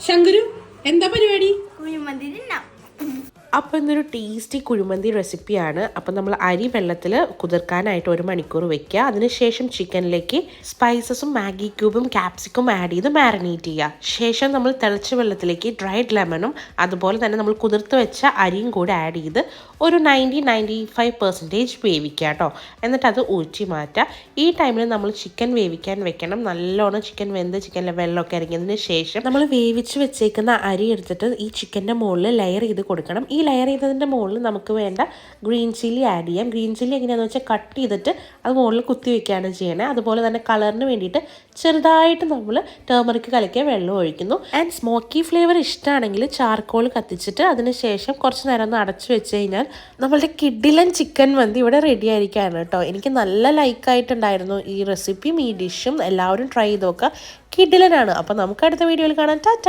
ശങ്കരു എന്താ പരിപാടി? അപ്പോൾ ഇന്നൊരു ടേസ്റ്റി കുഴിമന്തി റെസിപ്പിയാണ്. അപ്പോൾ നമ്മൾ അരി വെള്ളത്തിൽ കുതിർക്കാനായിട്ട് 1 മണിക്കൂർ വെക്കുക. അതിനുശേഷം ചിക്കനിലേക്ക് സ്പൈസസും മാഗി ക്യൂബും ക്യാപ്സിക്കും ആഡ് ചെയ്ത് മാരിനേറ്റ് ചെയ്യുക. ശേഷം നമ്മൾ തിളച്ച വെള്ളത്തിലേക്ക് ഡ്രൈഡ് ലെമണും അതുപോലെ തന്നെ നമ്മൾ കുതിർത്ത് വെച്ച അരിയും കൂടെ ആഡ് ചെയ്ത് ഒരു 90-95% വേവിക്കുക കേട്ടോ. എന്നിട്ട് അത് ഊറ്റി മാറ്റുക. ഈ ടൈമിൽ നമ്മൾ ചിക്കൻ വേവിക്കാൻ വെക്കണം. നല്ലോണം ചിക്കൻ വെന്ത് ചിക്കനിലെ വെള്ളമൊക്കെ ഇറങ്ങിയതിന് ശേഷം നമ്മൾ വേവിച്ച് വെച്ചേക്കുന്ന അരി എടുത്തിട്ട് ഈ ചിക്കൻ്റെ മുകളിൽ ലെയർ ചെയ്ത് കൊടുക്കണം. ഈ ലെയർ ചെയ്തതിൻ്റെ മുകളിൽ നമുക്ക് വേണ്ട ഗ്രീൻ ചില്ലി ആഡ് ചെയ്യാം. ഗ്രീൻ ചില്ലി എങ്ങനെയാണെന്ന് വെച്ചാൽ കട്ട് ചെയ്തിട്ട് അത് മുകളിൽ കുത്തി വെക്കുകയാണ് ചെയ്യണത്. അതുപോലെ തന്നെ കളറിന് വേണ്ടിയിട്ട് ചെറുതായിട്ട് നമ്മൾ ടേമറിക്ക് കലക്കിയ വെള്ളം ഒഴിക്കുന്നു. ആൻഡ് സ്മോക്കി ഫ്ലേവർ ഇഷ്ടമാണെങ്കിൽ ചാർക്കോൾ കത്തിച്ചിട്ട് അതിന് ശേഷം കുറച്ച് നേരം ഒന്ന് അടച്ചു വെച്ച് കഴിഞ്ഞാൽ നമ്മളുടെ കിഡിലൻ ചിക്കൻ മന്തി ഇവിടെ റെഡി ആയിരിക്കുകയാണ് കേട്ടോ. എനിക്ക് നല്ല ലൈക്കായിട്ടുണ്ടായിരുന്നു ഈ റെസിപ്പിയും ഈ ഡിഷും. എല്ലാവരും ട്രൈ ചെയ്ത് നോക്കുക. കിഡിലനാണ്. അപ്പോൾ നമുക്ക് അടുത്ത വീഡിയോയിൽ കാണാം. ടാറ്റ.